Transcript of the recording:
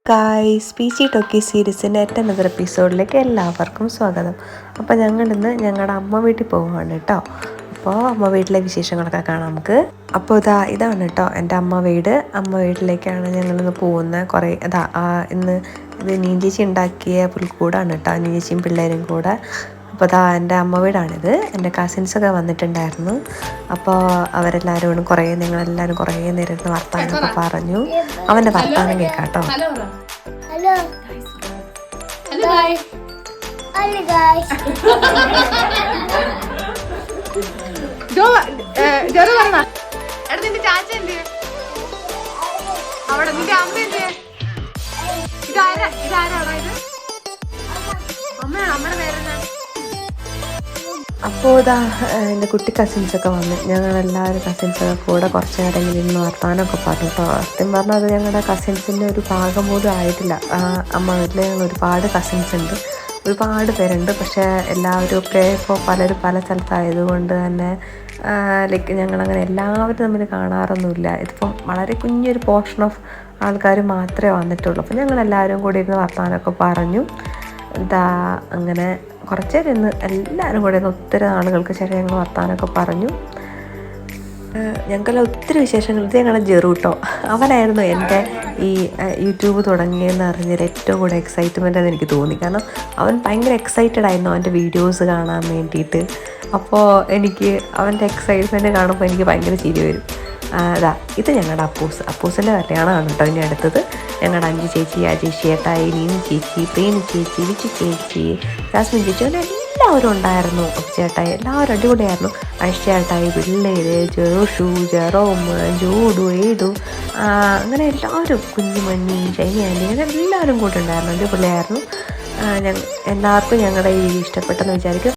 Guys P talkie സീരീസിൻ്റെ ഏറ്റവും another എപ്പിസോഡിലേക്ക് എല്ലാവർക്കും സ്വാഗതം. അപ്പോൾ ഞങ്ങളിന്ന് ഞങ്ങളുടെ അമ്മ വീട്ടിൽ പോവുകയാണ് കേട്ടോ. അപ്പോൾ അമ്മ വീട്ടിലെ വിശേഷങ്ങളൊക്കെ കാണാം നമുക്ക്. അപ്പോൾ ഇതാണ് കേട്ടോ എൻ്റെ അമ്മ വീട്. അമ്മ വീട്ടിലേക്കാണ് ഞങ്ങളിന്ന് പോകുന്നത്. ഇന്ന് ഇത് നീഞ്ചേച്ചി ഉണ്ടാക്കിയ പുൽക്കൂടാണ് കേട്ടോ, നീഞ്ചേച്ചിയും പിള്ളേരും കൂടെ. അപ്പോൾ എൻ്റെ അമ്മ വീടാണിത്. എൻ്റെ കസിൻസൊക്കെ വന്നിട്ടുണ്ടായിരുന്നു. അപ്പോൾ അവരെല്ലാവരും ഞങ്ങളെല്ലാവരും കുറേ നേരം ഇരുന്ന് വർത്താനമൊക്കെ പറഞ്ഞു. അവൻ്റെ വർത്താനം കേൾക്കാം കേട്ടോ. അപ്പോൾ എൻ്റെ കുട്ടി കസിൻസൊക്കെ വന്ന് ഞങ്ങളെല്ലാവരും കസിൻസൊക്കെ കൂടെ കുറച്ച് നേരം ഇരുന്ന് വർത്താനമൊക്കെ പറഞ്ഞു കേട്ടോ. സത്യം പറഞ്ഞാൽ അത് ഞങ്ങളുടെ കസിൻസിൻ്റെ ഒരു ഭാഗം പോലും ആയിട്ടില്ല. അമ്മ വീട്ടിൽ ഞങ്ങൾ ഒരുപാട് കസിൻസ് ഉണ്ട്, ഒരുപാട് പേരുണ്ട്. പക്ഷേ എല്ലാവരും ഒക്കെ ഇപ്പോൾ പലരും പല സ്ഥലത്തായതുകൊണ്ട് തന്നെ ഞങ്ങളങ്ങനെ എല്ലാവരും തമ്മിൽ കാണാറൊന്നുമില്ല. ഇതിപ്പം വളരെ കുഞ്ഞൊരു പോർഷൻ ഓഫ് ആൾക്കാർ മാത്രമേ വന്നിട്ടുള്ളൂ. അപ്പോൾ ഞങ്ങളെല്ലാവരും കൂടി ഇരുന്ന് വർത്താനമൊക്കെ പറഞ്ഞു. അങ്ങനെ കുറച്ച് നേരം ഇന്ന് എല്ലാവരും കൂടെ ഒത്തിരി ആളുകൾക്ക് ശേഷം ഞങ്ങൾ വർത്താനമൊക്കെ പറഞ്ഞു. ഞങ്ങൾക്കെല്ലാം ഒത്തിരി വിശേഷങ്ങൾ. ഇത് ഞങ്ങളുടെ ജെറു കേട്ടോ, അവനായിരുന്നു എൻ്റെ ഈ യൂട്യൂബ് തുടങ്ങിയെന്ന് അറിഞ്ഞാൽ ഏറ്റവും കൂടെ എക്സൈറ്റ്മെൻ്റ് എന്ന് എനിക്ക് തോന്നി. കാരണം അവൻ ഭയങ്കര എക്സൈറ്റഡ് ആയിരുന്നു അവൻ്റെ വീഡിയോസ് കാണാൻ വേണ്ടിയിട്ട്. അപ്പോൾ എനിക്ക് അവൻ്റെ എക്സൈറ്റ്മെൻറ്റ് കാണുമ്പോൾ എനിക്ക് ഭയങ്കര ചിരി വരും. ഇത് ഞങ്ങളുടെ അപ്പൂസിൻ്റെ കല്യാണമാണ് കേട്ടോ ഇനി അടുത്തത്. ഞങ്ങളുടെ അഞ്ച് ചേച്ചി, അജേഷ് ചേട്ടായി, നീനു ചേച്ചി, പ്രേമി ചേച്ചി, വിച്ചു ചേച്ചി, ജാസ്മിൻ ചേച്ചി, അങ്ങനെ എല്ലാവരും ഉണ്ടായിരുന്നു. ചേട്ടായി എല്ലാവരും അടിപൊളിയായിരുന്നു. ഐഷ് ചേട്ടായി, പിള്ളേര്, ജെറോഷു, ജെറോം, ജോഡു, ഏഡു, അങ്ങനെ എല്ലാവരും, കുഞ്ഞുമണ്ണി, ഷൈനി ആൻറ്റി, അങ്ങനെ എല്ലാവരും കൂടെ ഉണ്ടായിരുന്നു. അടിപൊളിയായിരുന്നു. എല്ലാവർക്കും ഞങ്ങളുടെ ഈ ഇഷ്ടപ്പെട്ടെന്ന് വിചാരിക്കും.